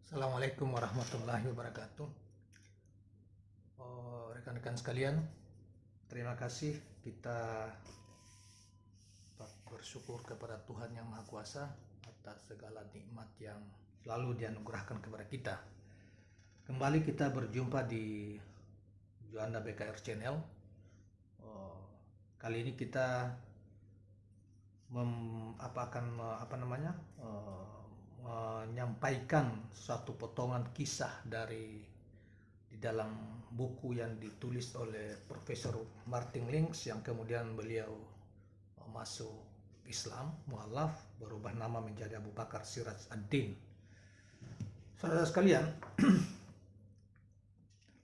Assalamualaikum warahmatullahi wabarakatuh. Rekan-rekan sekalian, terima kasih kita bersyukur kepada Tuhan Yang Maha Kuasa atas segala nikmat yang selalu dianugerahkan kepada kita. Kembali kita berjumpa di Juanda BKR Channel. Kali ini kita menyampaikan suatu potongan kisah di dalam buku yang ditulis oleh Profesor Martin Links yang kemudian beliau masuk Islam, mualaf, berubah nama menjadi Abu Bakar Siraj ad-Din. Saudara sekalian,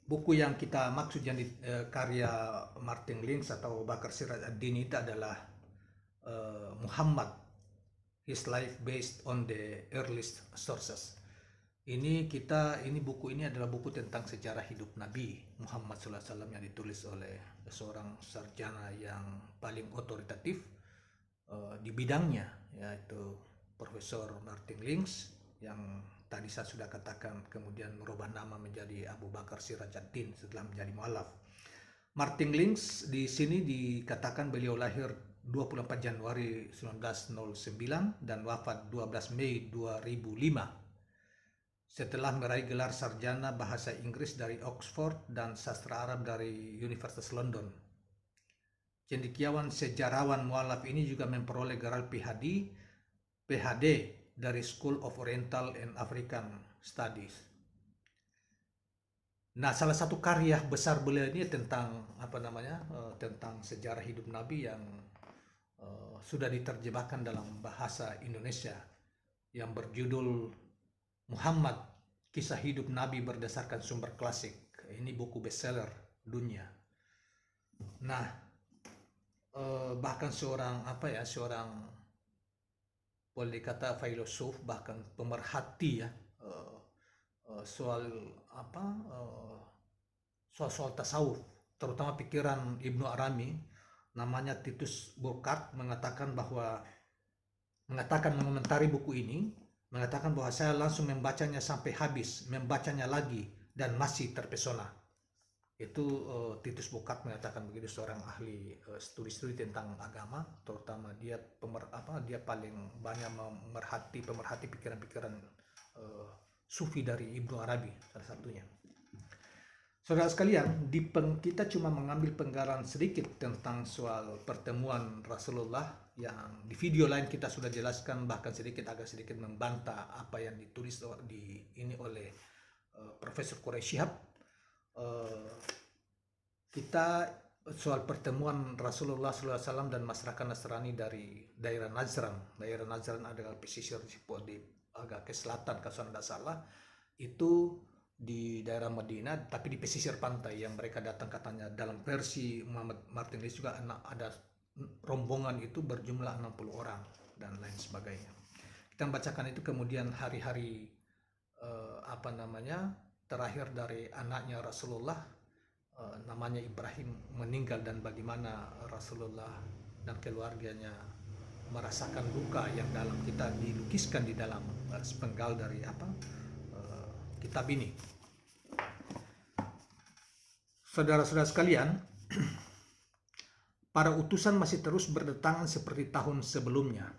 buku yang kita maksud yang karya Martin Links atau Abu Bakar Siraj ad-Din itu adalah Muhammad, His Life Based on the Earliest Sources. Buku ini adalah buku tentang sejarah hidup Nabi Muhammad SAW yang ditulis oleh seorang sarjana yang paling otoritatif di bidangnya, yaitu Profesor Martin Links, yang tadi saya sudah katakan kemudian merubah nama menjadi Abu Bakar Siraj ad-Din setelah menjadi mualaf. Martin Links di sini dikatakan beliau lahir 24 Januari 1909 dan wafat 12 Mei 2005. Setelah meraih gelar sarjana bahasa Inggris dari Oxford dan sastra Arab dari Universitas London. Cendekiawan sejarawan mualaf ini juga memperoleh gelar PhD dari School of Oriental and African Studies. Nah, salah satu karya besar beliau ini tentang tentang sejarah hidup Nabi yang sudah diterjemahkan dalam bahasa Indonesia yang berjudul Muhammad, Kisah Hidup Nabi Berdasarkan Sumber Klasik. Ini buku bestseller dunia. Nah, bahkan seorang boleh dikata filosof, bahkan pemerhati soal tasawuf, terutama pikiran Ibnu Arabi, namanya Titus Burkhardt, mengatakan mengomentari buku ini, mengatakan bahwa saya langsung membacanya sampai habis, membacanya lagi dan masih terpesona. Itu Titus Burkhardt mengatakan begitu, seorang ahli studi tentang agama, terutama dia paling banyak pemerhati pikiran-pikiran sufi dari Ibnu Arabi salah satunya. Saudara sekalian, kita cuma mengambil penggalan sedikit tentang soal pertemuan Rasulullah yang di video lain kita sudah jelaskan, bahkan agak sedikit membantah apa yang ditulis oleh Profesor Quraish Shihab. Kita soal pertemuan Rasulullah SAW dan masyarakat Nasrani dari daerah Najran. Daerah Najran adalah pesisir di agak ke selatan kalau saya tidak salah. Itu di daerah Madinah, tapi di pesisir pantai yang mereka datang, katanya dalam versi Muhammad Martin Links juga ada rombongan itu berjumlah 60 orang dan lain sebagainya. Kita membacakan itu, kemudian hari-hari terakhir dari anaknya Rasulullah, namanya Ibrahim, meninggal, dan bagaimana Rasulullah dan keluarganya merasakan duka yang dalam kita dilukiskan di dalam sepenggal dari kitab ini. Saudara-saudara sekalian, para utusan masih terus berdatangan seperti tahun sebelumnya.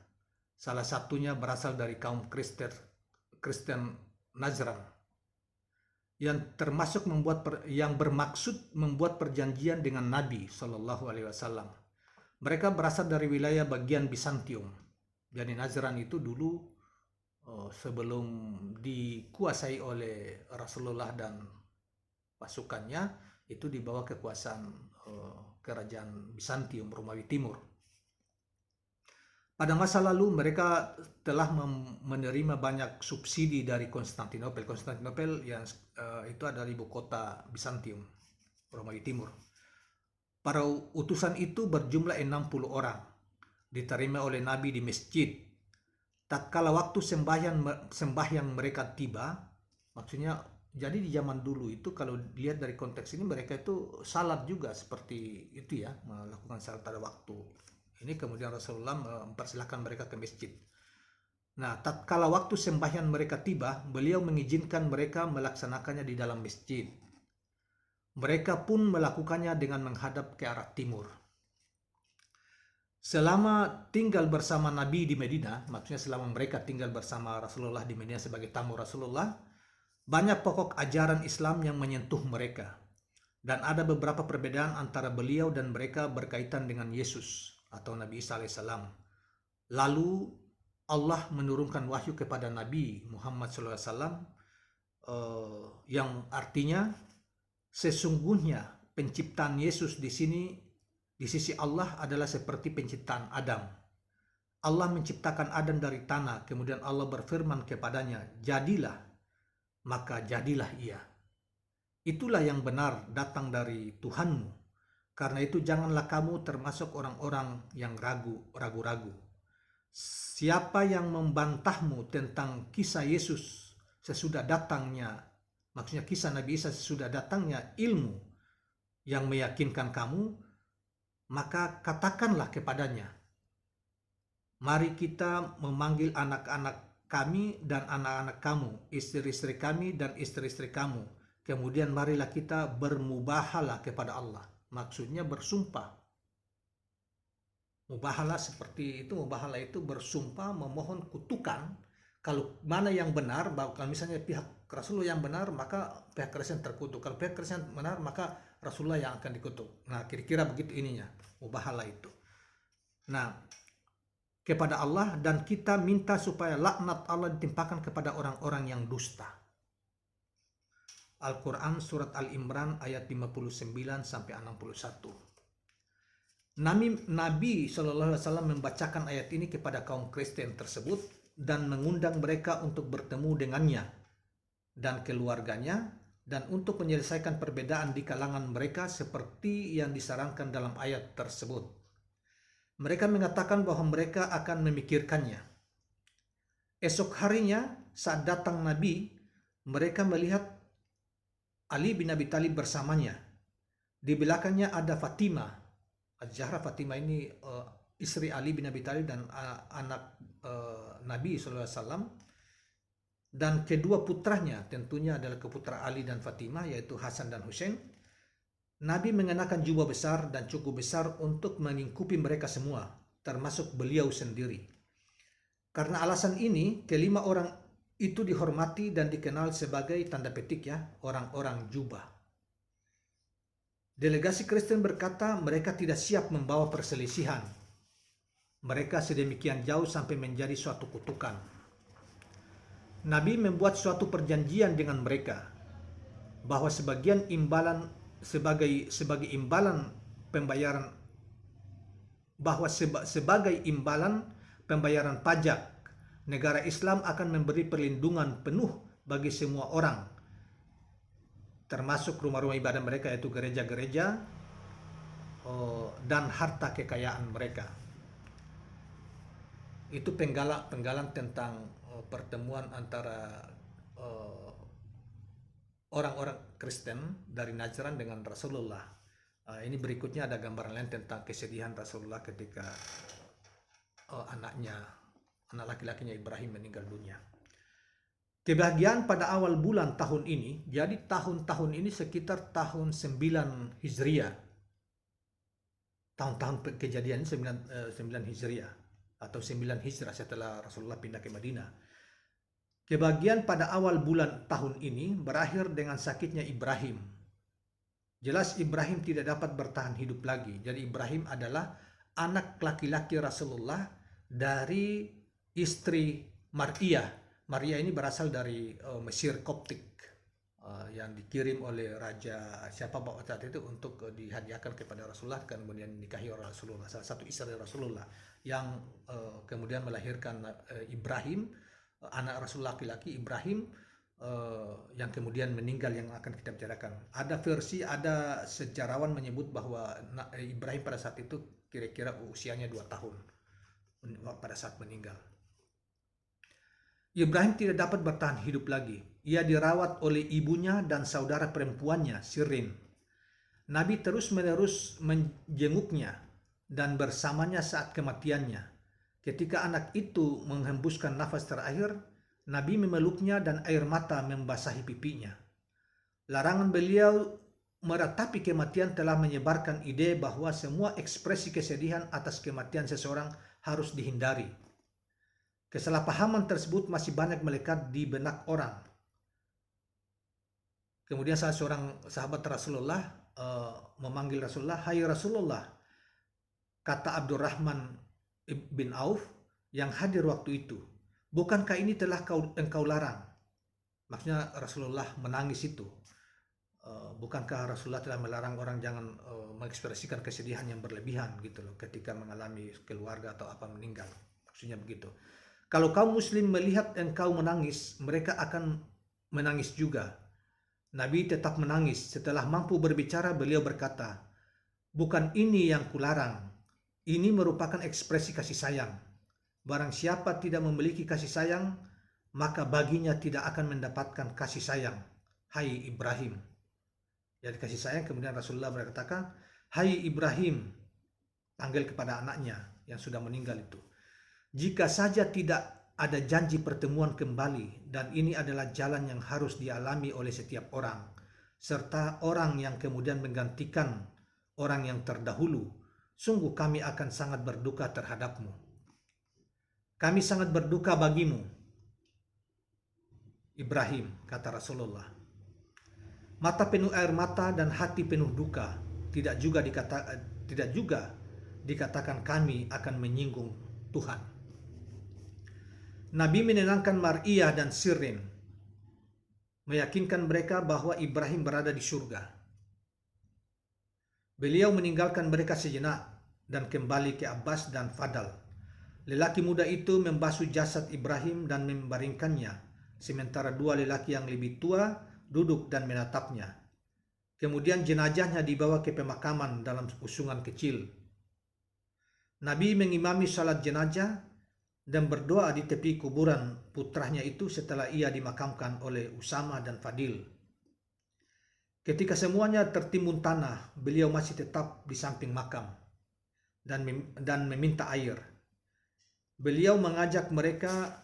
Salah satunya berasal dari kaum Kristen Najran yang bermaksud membuat perjanjian dengan Nabi Shallallahu Alaihi Wasallam. Mereka berasal dari wilayah bagian Bizantium. Jadi Najran itu dulu sebelum dikuasai oleh Rasulullah dan pasukannya, itu di bawah kekuasaan kerajaan Bizantium, Romawi Timur. Pada masa lalu mereka telah menerima banyak subsidi dari Konstantinopel. Konstantinopel yang itu adalah ibu kota Bizantium, Romawi Timur. Para utusan itu berjumlah 60 orang, diterima oleh Nabi di masjid. Tatkala waktu sembahyang mereka tiba, maksudnya jadi di zaman dulu itu kalau dilihat dari konteks ini, mereka itu salat juga seperti itu ya, melakukan salat pada waktu. Ini kemudian Rasulullah mempersilahkan mereka ke masjid. Nah, tatkala waktu sembahyang mereka tiba, beliau mengizinkan mereka melaksanakannya di dalam masjid. Mereka pun melakukannya dengan menghadap ke arah timur. Selama tinggal bersama Nabi di Medina, maksudnya selama mereka tinggal bersama Rasulullah di Medina sebagai tamu Rasulullah, banyak pokok ajaran Islam yang menyentuh mereka. Dan ada beberapa perbedaan antara beliau dan mereka berkaitan dengan Yesus atau Nabi Isa alaihissalam. Lalu Allah menurunkan wahyu kepada Nabi Muhammad SAW yang artinya sesungguhnya penciptaan Yesus di sini di sisi Allah adalah seperti penciptaan Adam. Allah menciptakan Adam dari tanah, kemudian Allah berfirman kepadanya, "Jadilah," maka jadilah ia. Itulah yang benar datang dari Tuhanmu. Karena itu janganlah kamu termasuk orang-orang yang ragu-ragu. Siapa yang membantahmu tentang kisah Yesus sesudah datangnya, maksudnya kisah Nabi Isa sesudah datangnya ilmu yang meyakinkan kamu, maka katakanlah kepadanya, mari kita memanggil anak-anak kami dan anak-anak kamu, istri-istri kami dan istri-istri kamu. Kemudian marilah kita bermubahalah kepada Allah. Maksudnya bersumpah. Mubahalah seperti itu, mubahalah itu bersumpah memohon kutukan. Kalau mana yang benar, kalau misalnya pihak Rasulullah yang benar, maka pihak Kristen terkutuk. Kalau pihak Kristen benar, maka Rasulullah yang akan dikutuk. Nah, kira-kira begitu ininya, mubahalah itu. Nah, kepada Allah, dan kita minta supaya laknat Allah ditimpakan kepada orang-orang yang dusta. Al-Quran Surat Al-Imran ayat 59 sampai 61. Nabi SAW membacakan ayat ini kepada kaum Kristen tersebut dan mengundang mereka untuk bertemu dengannya dan keluarganya dan untuk menyelesaikan perbedaan di kalangan mereka seperti yang disarankan dalam ayat tersebut. Mereka mengatakan bahwa mereka akan memikirkannya. Esok harinya saat datang Nabi, mereka melihat Ali bin Abi Thalib bersamanya. Di belakangnya ada Fatimah. Az-Zahra. Fatimah ini istri Ali bin Abi Thalib dan anak Nabi SAW. Dan kedua putranya tentunya adalah keputra Ali dan Fatimah, yaitu Hasan dan Husain. Nabi mengenakan jubah besar dan cukup besar untuk melingkupi mereka semua, termasuk beliau sendiri. Karena alasan ini, kelima orang itu dihormati dan dikenal sebagai tanda petik orang-orang jubah. Delegasi Kristen berkata mereka tidak siap membawa perselisihan. Mereka sedemikian jauh sampai menjadi suatu kutukan. Nabi membuat suatu perjanjian dengan mereka bahwa sebagai imbalan pembayaran pajak, negara Islam akan memberi perlindungan penuh bagi semua orang, termasuk rumah-rumah ibadah mereka, yaitu gereja-gereja dan harta kekayaan mereka. Itu penggalan tentang pertemuan antara orang-orang Kristen dari Najran dengan Rasulullah. Ini berikutnya ada gambaran lain tentang kesedihan Rasulullah ketika anak laki-lakinya Ibrahim meninggal dunia. Kebahagiaan pada awal bulan tahun ini, jadi tahun-tahun ini sekitar tahun 9 Hijriah. Tahun-tahun kejadian 9 Hijriah atau 9 Hijrah setelah Rasulullah pindah ke Madinah. Kebahagiaan pada awal bulan tahun ini berakhir dengan sakitnya Ibrahim. Jelas Ibrahim tidak dapat bertahan hidup lagi. Jadi Ibrahim adalah anak laki-laki Rasulullah dari istri Maria. Maria ini berasal dari Mesir Koptik yang dikirim oleh Raja siapa saat itu untuk dihadiahkan kepada Rasulullah, kemudian dinikahi oleh Rasulullah, salah satu istri Rasulullah yang kemudian melahirkan Ibrahim, anak Rasul laki-laki Ibrahim, yang kemudian meninggal, yang akan kita bicarakan. Ada sejarawan menyebut bahwa Ibrahim pada saat itu kira-kira usianya 2 tahun pada saat meninggal. Ibrahim tidak dapat bertahan hidup lagi. Ia dirawat oleh ibunya dan saudara perempuannya, Sirin. Nabi terus-menerus menjenguknya dan bersamanya saat kematiannya. Ketika anak itu menghembuskan nafas terakhir, Nabi memeluknya dan air mata membasahi pipinya. Larangan beliau meratapi kematian telah menyebarkan ide bahwa semua ekspresi kesedihan atas kematian seseorang harus dihindari. Kesalahpahaman tersebut masih banyak melekat di benak orang. Kemudian salah seorang sahabat Rasulullah memanggil Rasulullah, "Hai Rasulullah," kata Abdurrahman bin Auf yang hadir waktu itu, "bukankah ini telah engkau larang?" Maksudnya Rasulullah menangis itu. Bukankah Rasulullah telah melarang orang jangan mengekspresikan kesedihan yang berlebihan gitu loh ketika mengalami keluarga atau apa meninggal. Maksudnya begitu. Kalau kaum muslim melihat engkau menangis, mereka akan menangis juga. Nabi tetap menangis. Setelah mampu berbicara, beliau berkata, "Bukan ini yang kularang. Ini merupakan ekspresi kasih sayang. Barang siapa tidak memiliki kasih sayang, maka baginya tidak akan mendapatkan kasih sayang. Hai Ibrahim." Jadi kasih sayang, kemudian Rasulullah berkatakan, "Hai Ibrahim," panggil kepada anaknya yang sudah meninggal itu. "Jika saja tidak ada janji pertemuan kembali, dan ini adalah jalan yang harus dialami oleh setiap orang, serta orang yang kemudian menggantikan orang yang terdahulu, sungguh kami akan sangat berduka terhadapmu. Kami sangat berduka bagimu, Ibrahim," kata Rasulullah. Mata penuh air mata dan hati penuh duka, tidak juga dikatakan kami akan menyinggung Tuhan. Nabi menenangkan Mar'iyah dan Sirin, meyakinkan mereka bahwa Ibrahim berada di surga. Beliau meninggalkan mereka sejenak dan kembali ke Abbas dan Fadal. Lelaki muda itu membasuh jasad Ibrahim dan membaringkannya, sementara dua lelaki yang lebih tua duduk dan menatapnya. Kemudian jenazahnya dibawa ke pemakaman dalam usungan kecil. Nabi mengimami salat jenazah dan berdoa di tepi kuburan putranya itu setelah ia dimakamkan oleh Usama dan Fadil. Ketika semuanya tertimbun tanah, beliau masih tetap di samping makam dan meminta air. Beliau mengajak mereka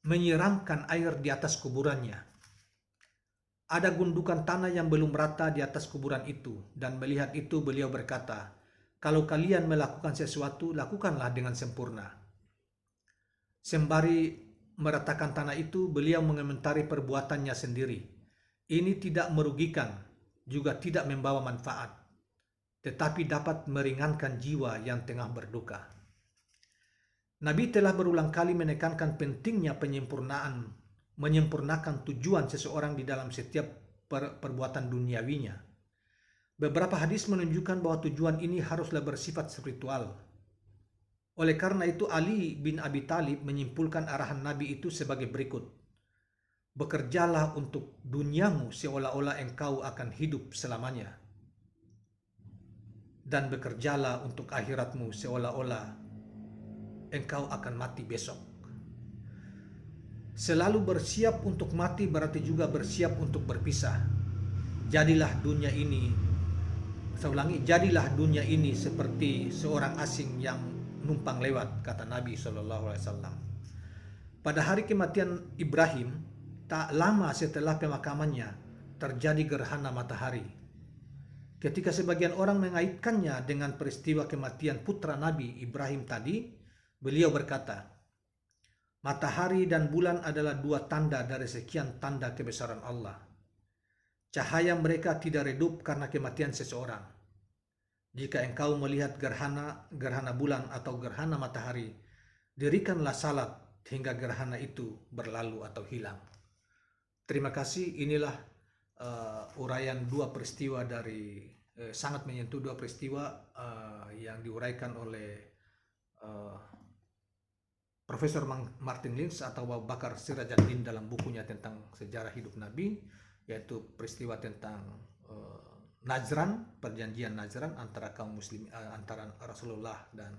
menyiramkan air di atas kuburannya. Ada gundukan tanah yang belum rata di atas kuburan itu, dan melihat itu beliau berkata, "Kalau kalian melakukan sesuatu, lakukanlah dengan sempurna." Sembari meratakan tanah itu, beliau mengomentari perbuatannya sendiri. Ini tidak merugikan, juga tidak membawa manfaat, tetapi dapat meringankan jiwa yang tengah berduka. Nabi telah berulang kali menekankan pentingnya menyempurnakan tujuan seseorang di dalam setiap perbuatan duniawinya. Beberapa hadis menunjukkan bahwa tujuan ini haruslah bersifat spiritual. Oleh karena itu, Ali bin Abi Thalib menyimpulkan arahan Nabi itu sebagai berikut. "Bekerjalah untuk duniamu seolah-olah engkau akan hidup selamanya. Dan bekerjalah untuk akhiratmu seolah-olah engkau akan mati besok." Selalu bersiap untuk mati berarti juga bersiap untuk berpisah. Jadilah dunia ini seperti seorang asing yang numpang lewat, kata Nabi SAW. Pada hari kematian Ibrahim, tak lama setelah pemakamannya, terjadi gerhana matahari. Ketika sebagian orang mengaitkannya dengan peristiwa kematian putra Nabi Ibrahim tadi, beliau berkata, "Matahari dan bulan adalah dua tanda dari sekian tanda kebesaran Allah. Cahaya mereka tidak redup karena kematian seseorang. Jika engkau melihat gerhana bulan atau gerhana matahari, dirikanlah salat hingga gerhana itu berlalu atau hilang." Terima kasih. Inilah uraian dua peristiwa sangat menyentuh dua peristiwa yang diuraikan oleh Profesor Martin Lins atau Abu Bakar Sirajuddin dalam bukunya tentang sejarah hidup Nabi, yaitu peristiwa tentang Najran, perjanjian Najran antara kaum muslim, antara Rasulullah dan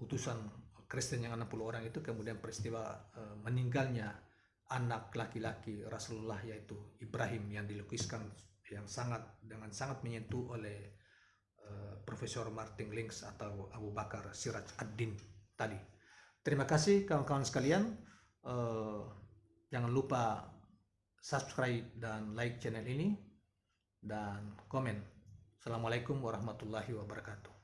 utusan Kristen yang 60 orang itu, kemudian peristiwa meninggalnya anak laki-laki Rasulullah yaitu Ibrahim yang dilukiskan dengan sangat menyentuh oleh Profesor Martin Links atau Abu Bakar Siraj ad-Din tadi. Terima kasih kawan-kawan sekalian. Jangan lupa subscribe dan like channel ini dan komen. Assalamualaikum warahmatullahi wabarakatuh.